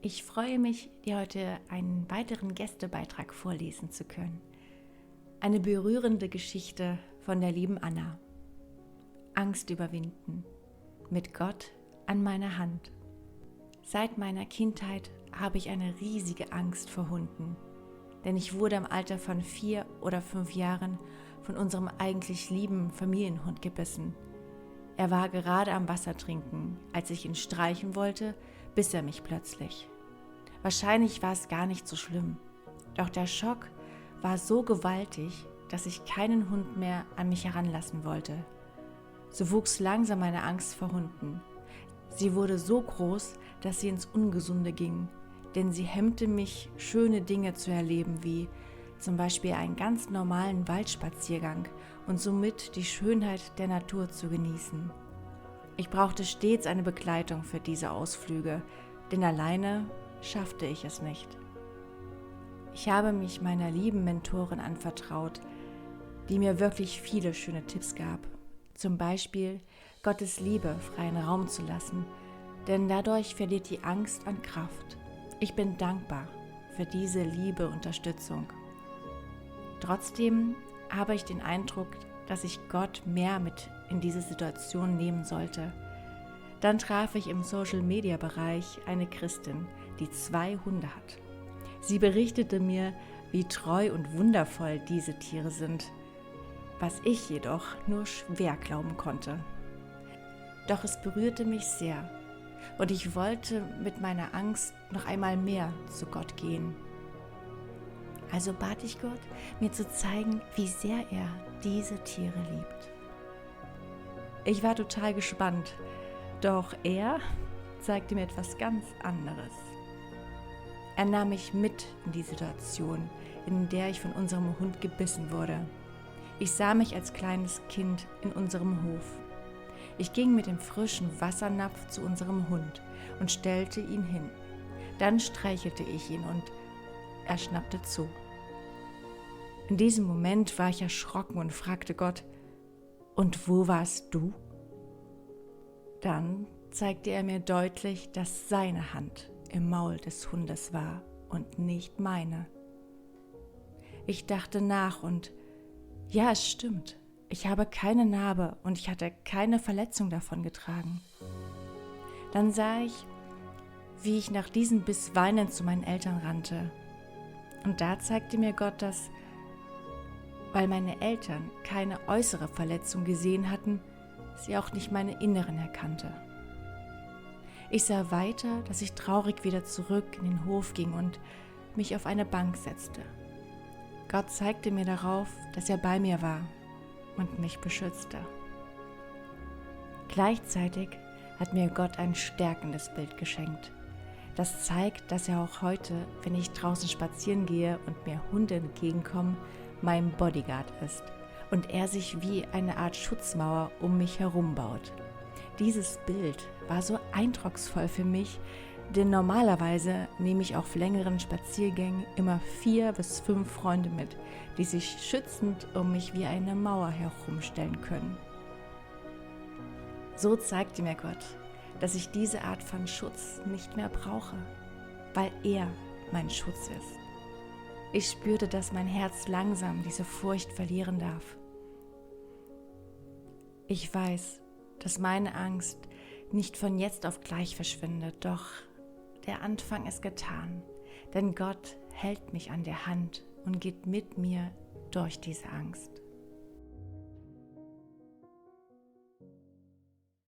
Ich freue mich, dir heute einen weiteren Gästebeitrag vorlesen zu können. Eine berührende Geschichte von der lieben Anna. Angst überwinden. Mit Gott an meiner Hand. Seit meiner Kindheit habe ich eine riesige Angst vor Hunden. Denn ich wurde im Alter von 4 oder 5 Jahren von unserem eigentlich lieben Familienhund gebissen. Er war gerade am Wasser trinken, als ich ihn streichen wollte, biss er mich plötzlich. Wahrscheinlich war es gar nicht so schlimm, doch der Schock war so gewaltig, dass ich keinen Hund mehr an mich heranlassen wollte. So wuchs langsam meine Angst vor Hunden. Sie wurde so groß, dass sie ins Ungesunde ging, denn sie hemmte mich, schöne Dinge zu erleben, wie zum Beispiel einen ganz normalen Waldspaziergang und somit die Schönheit der Natur zu genießen. Ich brauchte stets eine Begleitung für diese Ausflüge, denn alleine schaffte ich es nicht. Ich habe mich meiner lieben Mentorin anvertraut, die mir wirklich viele schöne Tipps gab. Zum Beispiel, Gottes Liebe freien Raum zu lassen, denn dadurch verliert die Angst an Kraft. Ich bin dankbar für diese liebe Unterstützung. Trotzdem habe ich den Eindruck, dass ich Gott mehr mit in diese Situation nehmen sollte. Dann traf ich im Social-Media-Bereich eine Christin, die 2 Hunde hat. Sie berichtete mir, wie treu und wundervoll diese Tiere sind, was ich jedoch nur schwer glauben konnte. Doch es berührte mich sehr und ich wollte mit meiner Angst noch einmal mehr zu Gott gehen. Also bat ich Gott, mir zu zeigen, wie sehr er diese Tiere liebt. Ich war total gespannt, doch er zeigte mir etwas ganz anderes. Er nahm mich mit in die Situation, in der ich von unserem Hund gebissen wurde. Ich sah mich als kleines Kind in unserem Hof. Ich ging mit dem frischen Wassernapf zu unserem Hund und stellte ihn hin. Dann streichelte ich ihn und er schnappte zu. In diesem Moment war ich erschrocken und fragte Gott: Und wo warst du? Dann zeigte er mir deutlich, dass seine Hand im Maul des Hundes war und nicht meine. Ich dachte nach und ja, es stimmt. Ich habe keine Narbe und ich hatte keine Verletzung davon getragen. Dann sah ich, wie ich nach diesem Biss weinend zu meinen Eltern rannte. Und da zeigte mir Gott, dass, weil meine Eltern keine äußere Verletzung gesehen hatten, sie auch nicht meine inneren erkannte. Ich sah weiter, dass ich traurig wieder zurück in den Hof ging und mich auf eine Bank setzte. Gott zeigte mir darauf, dass er bei mir war und mich beschützte. Gleichzeitig hat mir Gott ein stärkendes Bild geschenkt. Das zeigt, dass er auch heute, wenn ich draußen spazieren gehe und mir Hunde entgegenkommen, mein Bodyguard ist und er sich wie eine Art Schutzmauer um mich herum baut. Dieses Bild war so eindrucksvoll für mich, denn normalerweise nehme ich auf längeren Spaziergängen immer 4 bis 5 Freunde mit, die sich schützend um mich wie eine Mauer herumstellen können. So zeigte mir Gott, dass ich diese Art von Schutz nicht mehr brauche, weil er mein Schutz ist. Ich spürte, dass mein Herz langsam diese Furcht verlieren darf. Ich weiß, dass meine Angst nicht von jetzt auf gleich verschwindet, doch der Anfang ist getan, denn Gott hält mich an der Hand und geht mit mir durch diese Angst.